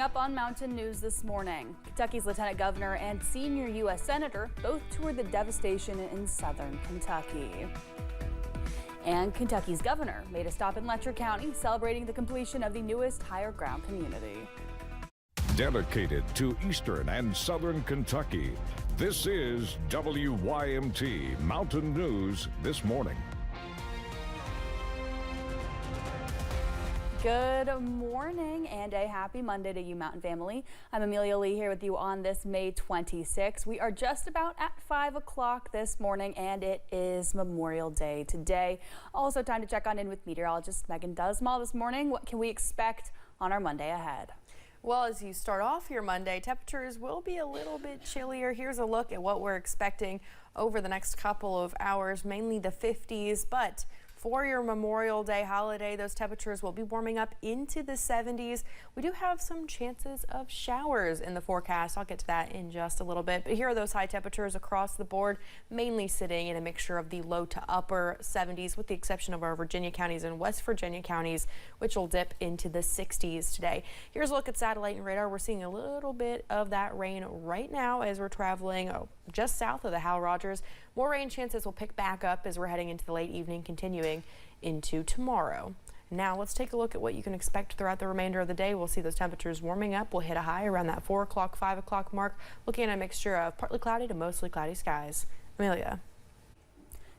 Up on Mountain News this morning, Kentucky's Lieutenant Governor and senior U.S. Senator both toured the devastation in southern Kentucky. And Kentucky's governor made a stop in Letcher County, celebrating the completion of the newest higher ground community. Dedicated to eastern and southern Kentucky, this is WYMT Mountain News this morning. Good morning and a happy Monday to you, Mountain family. I'm Amelia Lee here with you on this May 26th. We are just about at 5 o'clock this morning and it is Memorial Day today. Also time to check on in with meteorologist Megan Dusmall this morning. What can we expect on our Monday ahead? Well, as you start off your Monday, temperatures will be a little bit chillier. Here's a look at what we're expecting over the next couple of hours, mainly the 50s, but for your Memorial Day holiday, those temperatures will be warming up into the 70s. We do have some chances of showers in the forecast. I'll get to that in just a little bit. But here are those high temperatures across the board, mainly sitting in a mixture of the low to upper 70s, with the exception of our Virginia counties and West Virginia counties, which will dip into the 60s today. Here's a look at satellite and radar. We're seeing a little bit of that rain right now as we're traveling just south of the Hal Rogers. More rain chances will pick back up as we're heading into the late evening, continuing into tomorrow. Now let's take a look at what you can expect throughout the remainder of the day. We'll see those temperatures warming up. We'll hit a high around that 4 o'clock, 5 o'clock mark, looking at a mixture of partly cloudy to mostly cloudy skies. Amelia.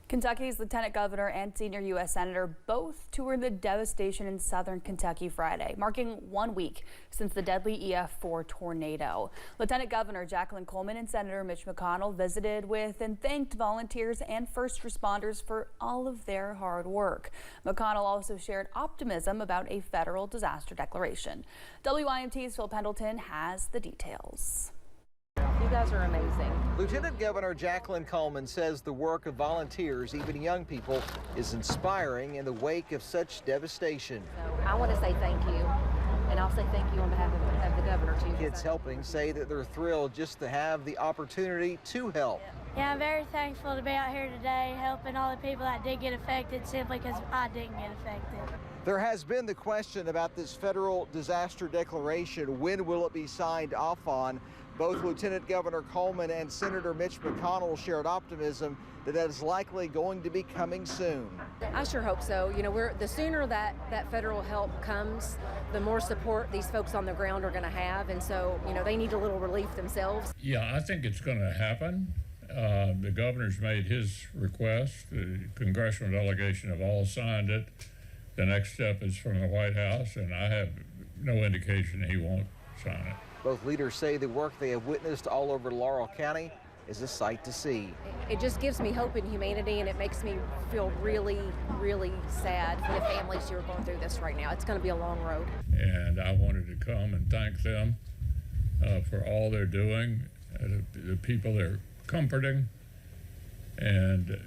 Kentucky's Lieutenant Governor and senior U.S. Senator both toured the devastation in southern Kentucky Friday, marking 1 week since the deadly EF4 tornado. Lieutenant Governor Jacqueline Coleman and Senator Mitch McConnell visited with and thanked volunteers and first responders for all of their hard work. McConnell also shared optimism about a federal disaster declaration. WYMT's Phil Pendleton has the details. You guys are amazing. Lieutenant Governor Jacqueline Coleman says the work of volunteers, even young people, is inspiring in the wake of such devastation. So I want to say thank you, and I'll say thank you on behalf of the governor too. Kids helping say that they're thrilled just to have the opportunity to help. Yeah, I'm very thankful to be out here today helping all the people that did get affected simply because I didn't get affected. There has been the question about this federal disaster declaration. When will it be signed off on? Both Lieutenant Governor Coleman and Senator Mitch McConnell shared optimism that is likely going to be coming soon. I sure hope so. You know, the sooner that federal help comes, the more support these folks on the ground are going to have. And so, you know, they need a little relief themselves. Yeah, I think it's going to happen. The governor's made his request. The congressional delegation have all signed it. The next step is from the White House, and I have no indication he won't sign it. Both leaders say the work they have witnessed all over Laurel County is a sight to see. It just gives me hope in humanity, and it makes me feel really, really sad for the families who are going through this right now. It's going to be a long road. And I wanted to come and thank them for all they're doing, the people they're comforting, and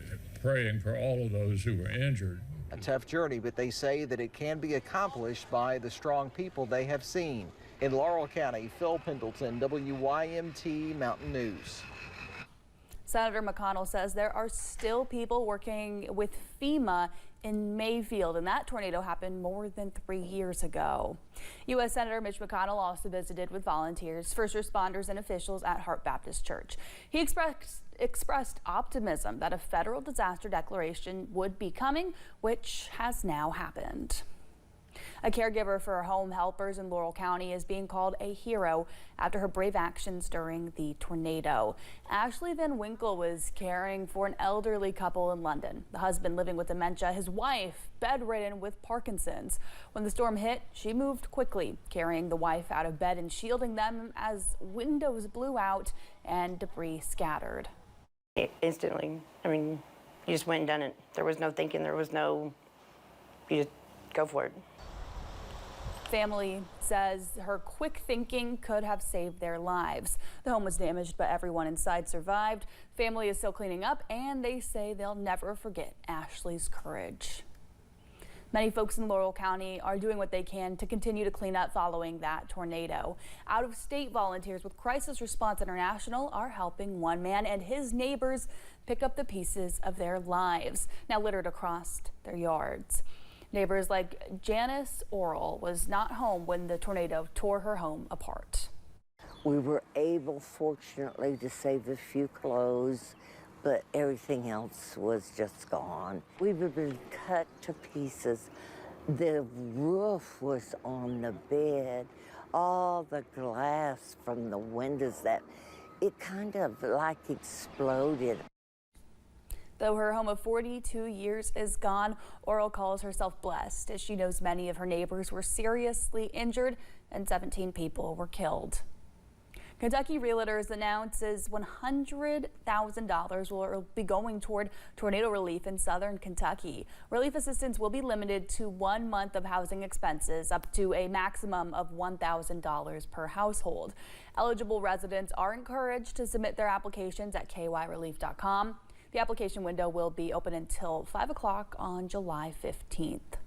praying for all of those who were injured. A tough journey, but they say that it can be accomplished by the strong people they have seen. In Laurel County, Phil Pendleton, WYMT Mountain News. Senator McConnell says there are still people working with FEMA in Mayfield, and that tornado happened more than 3 years ago. U.S. Senator Mitch McConnell also visited with volunteers, first responders, and officials at Heart Baptist Church. He expressed optimism that a federal disaster declaration would be coming, which has now happened. A caregiver for home helpers in Laurel County is being called a hero after her brave actions during the tornado. Ashley Van Winkle was caring for an elderly couple in London. The husband living with dementia, his wife bedridden with Parkinson's. When the storm hit, she moved quickly, carrying the wife out of bed and shielding them as windows blew out and debris scattered. Instantly, I mean, you just went and done it. There was no thinking, there was no, you just go for it. Family says her quick thinking could have saved their lives. The home was damaged, but everyone inside survived. Family is still cleaning up, and they say they'll never forget Ashley's courage. Many folks in Laurel County are doing what they can to continue to clean up following that tornado. Out-of-state volunteers with Crisis Response International are helping one man and his neighbors pick up the pieces of their lives, now littered across their yards. Neighbors like Janice Laurel was not home when the tornado tore her home apart. We were able, fortunately, to save a few clothes, but everything else was just gone. We've been cut to pieces. The roof was on the bed, all the glass from the windows, that it kind of like exploded. Though her home of 42 years is gone, Laurel calls herself blessed as she knows many of her neighbors were seriously injured and 17 people were killed. Kentucky Realtors announces $100,000 will be going toward tornado relief in southern Kentucky. Relief assistance will be limited to 1 month of housing expenses, up to a maximum of $1,000 per household. Eligible residents are encouraged to submit their applications at kyrelief.com. The application window will be open until 5 o'clock on July 15th.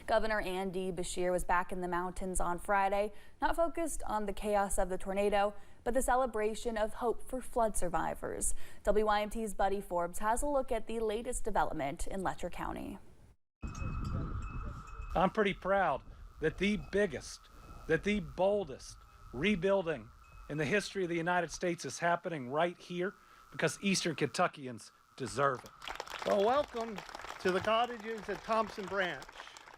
Governor Andy Beshear was back in the mountains on Friday, not focused on the chaos of the tornado, but the celebration of hope for flood survivors. WYMT's Buddy Forbes has a look at the latest development in Letcher County. I'm pretty proud that the biggest, that the boldest rebuilding in the history of the United States is happening right here because Eastern Kentuckians deserve it. Well, welcome to the Cottages at Thompson Branch.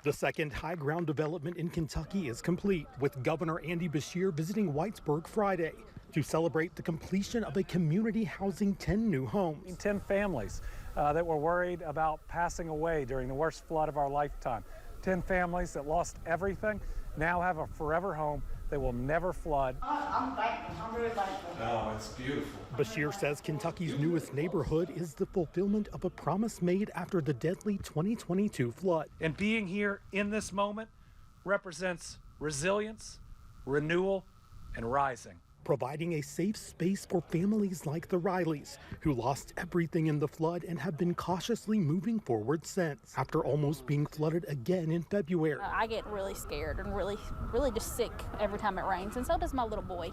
The second high ground development in Kentucky is complete, with Governor Andy Beshear visiting Whitesburg Friday to celebrate the completion of a community housing 10 new homes. 10 families that were worried about passing away during the worst flood of our lifetime. 10 families that lost everything now have a forever home. They will never flood. I'm thankful. I'm really thankful. Oh, it's beautiful. Beshear says Kentucky's newest neighborhood is the fulfillment of a promise made after the deadly 2022 flood. And being here in this moment represents resilience, renewal, and rising. Providing a safe space for families like the Rileys, who lost everything in the flood and have been cautiously moving forward since, after almost being flooded again in February. I get really scared and really just sick every time it rains, and so does my little boy.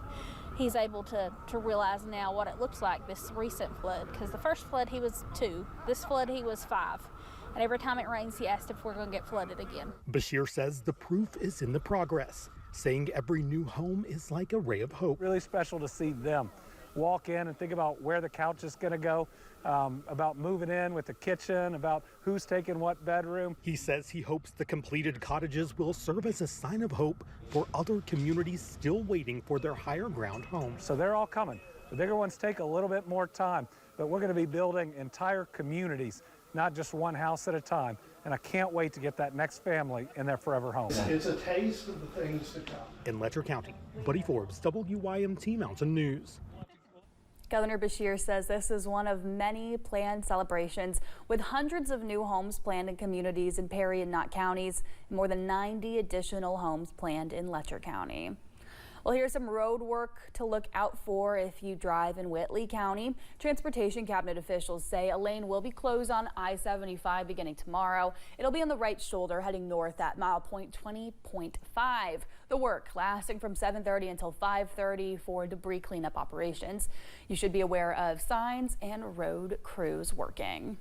He's able to realize now what it looks like, this recent flood, because the first flood he was 2, this flood he was 5. And every time it rains, he asked if we're going to get flooded again. Beshear says the proof is in the progress, saying every new home is like a ray of hope. Really special to see them walk in and think about where the couch is going to go, about moving in with the kitchen, about who's taking what bedroom. He says he hopes the completed cottages will serve as a sign of hope for other communities still waiting for their higher ground homes. So they're all coming. The bigger ones take a little bit more time, but we're going to be building entire communities, not just one house at a time. And I can't wait to get that next family in their forever home. It's a taste of the things to come. In Letcher County, Buddy Forbes, WYMT Mountain News. Governor Beshear says this is one of many planned celebrations, with hundreds of new homes planned in communities in Perry and Knott counties, and more than 90 additional homes planned in Letcher County. Well, here's some road work to look out for if you drive in Whitley County. Transportation cabinet officials say a lane will be closed on I-75 beginning tomorrow. It'll be on the right shoulder heading north at mile point 20.5. The work lasting from 7:30 until 5:30 for debris cleanup operations. You should be aware of signs and road crews working.